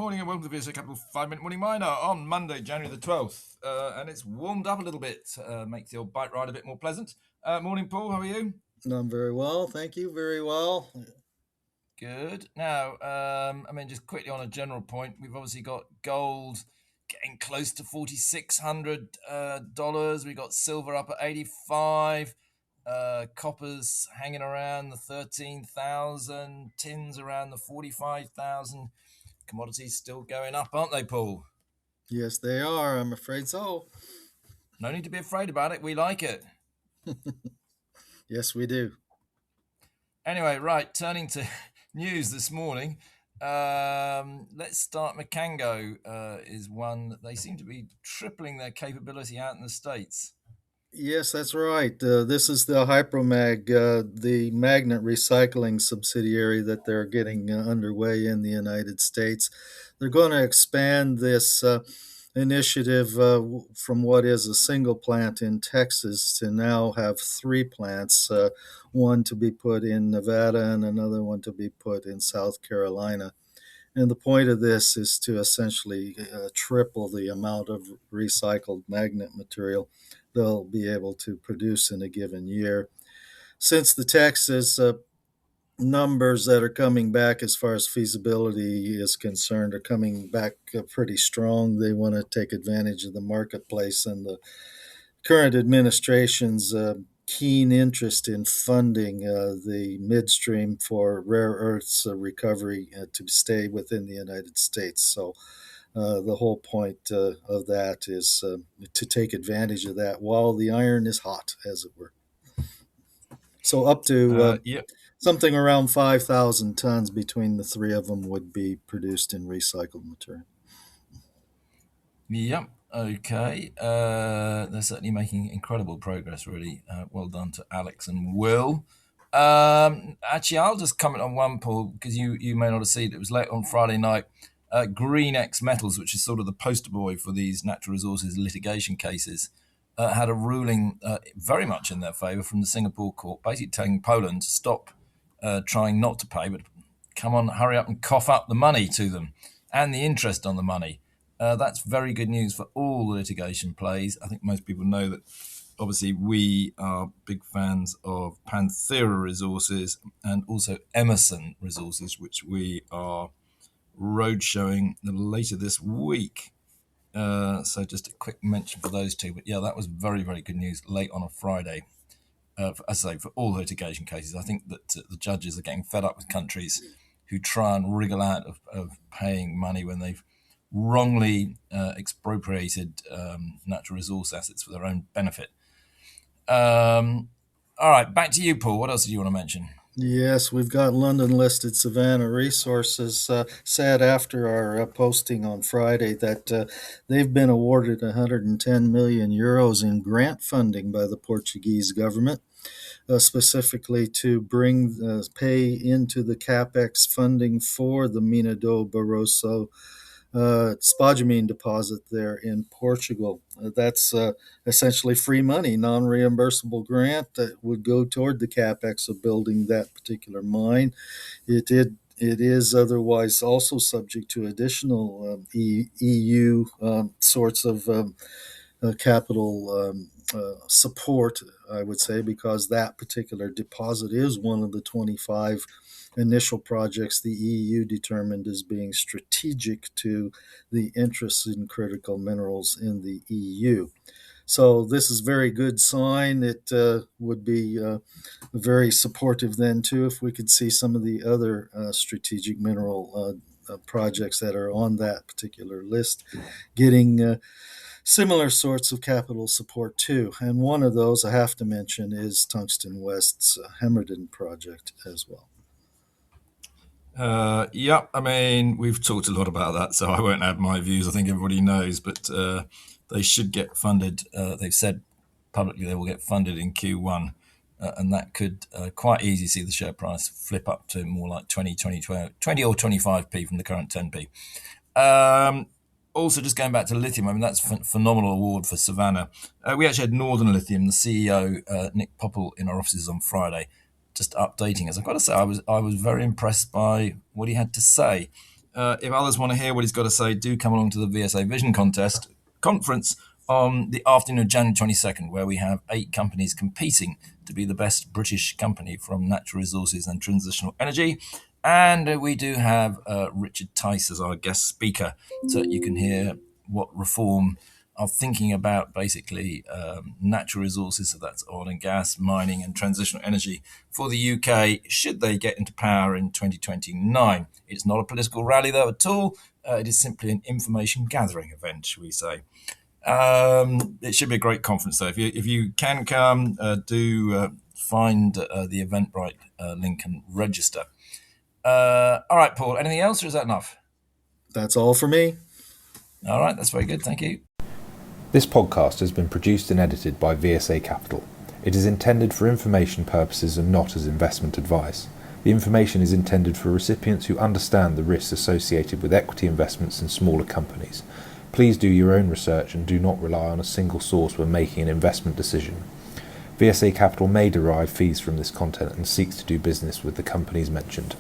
morning and welcome to the VSA Capital 5 Minute Morning Miner on Monday, January the 12th. And it's warmed up a little bit, makes the old bike ride a bit more pleasant. Morning, Paul, how are you? I'm very well, thank you. Very well. Good. Now, just quickly on a general point, we've obviously got gold getting close to $4,600. We got silver up at 85. Copper's hanging around the 13,000. Tins around the 45,000. Commodities still going up, aren't they, Paul? Yes, they are. I'm afraid so. No need to be afraid about it. We like it. Yes, we do. Anyway, right, turning to news this morning. Let's start. Mkango is one. They seem to be tripling their capability out in the States. Yes, that's right. This is the Hypromag, the magnet recycling subsidiary that they're getting underway in the United States. They're going to expand this initiative from what is a single plant in Texas to now have three plants, one to be put in Nevada and another one to be put in South Carolina. And the point of this is to essentially triple the amount of recycled magnet material they'll be able to produce in a given year. Since the Texas numbers that are coming back as far as feasibility is concerned are coming back pretty strong, they want to take advantage of the marketplace and the current administration's keen interest in funding the midstream for rare earths recovery to stay within the United States. So the whole point of that is to take advantage of that while the iron is hot, as it were. So up to something around 5,000 tons between the three of them would be produced in recycled material. Yep. Okay. They're certainly making incredible progress, really. Well done to Alex and Will. Actually, I'll just comment on one, Paul, because you may not have seen it. It was late on Friday night. Green X Metals, which is sort of the poster boy for these natural resources litigation cases, had a ruling very much in their favour from the Singapore court, basically telling Poland to stop trying not to pay, but come on, hurry up and cough up the money to them and the interest on the money. That's very good news for all the litigation plays. I think most people know that obviously we are big fans of Panthera resources and also Emmerson resources, which we are road showing later this week. So just a quick mention for those two. But yeah, that was very, very good news late on a Friday. As I say, for all litigation cases, I think that the judges are getting fed up with countries who try and wriggle out of paying money when they've wrongly expropriated natural resource assets for their own benefit. All right, back to you, Paul. What else do you want to mention? Yes, we've got London-listed Savannah Resources said after our posting on Friday that they've been awarded 110 million euros in grant funding by the Portuguese government, specifically to pay into the capex funding for the Mina do Barroso spodumene deposit there in Portugal. That's essentially free money, non-reimbursable grant that would go toward the capex of building that particular mine. It is otherwise also subject to additional EU sorts of capital support, I would say, because that particular deposit is one of the 25 initial projects the EU determined as being strategic to the interests in critical minerals in the EU. So this is a very good sign. It would be very supportive then, too, if we could see some of the other strategic mineral projects that are on that particular list getting similar sorts of capital support too. And one of those I have to mention is Tungsten West's Hemmerden project as well. We've talked a lot about that, so I won't add my views. I think everybody knows, but they should get funded. They've said publicly they will get funded in Q1, and that could quite easily see the share price flip up to more like 20 or 25p from the current 10p. Also, just going back to lithium, that's a phenomenal award for Savannah. We actually had Northern Lithium, the CEO, Nick Popple, in our offices on Friday, just updating us. I've got to say, I was very impressed by what he had to say. if others want to hear what he's got to say, do come along to the VSA Vision Contest conference on the afternoon of January 22nd, where we have 8 companies competing to be the best British company from natural resources and transitional energy. And we do have Richard Tice as our guest speaker, so you can hear what Reform are thinking about, basically natural resources, so that's oil and gas, mining and transitional energy for the UK, should they get into power in 2029. It's not a political rally, though, at all. It is simply an information gathering event, shall we say. It should be a great conference, though. If you can come, do find the Eventbrite link and register. All right, Paul, anything else, or is that enough? That's all for me. All right, that's very good. Thank you. This podcast has been produced and edited by VSA Capital. It is intended for information purposes and not as investment advice. The information is intended for recipients who understand the risks associated with equity investments in smaller companies. Please do your own research and do not rely on a single source when making an investment decision. VSA Capital may derive fees from this content and seeks to do business with the companies mentioned.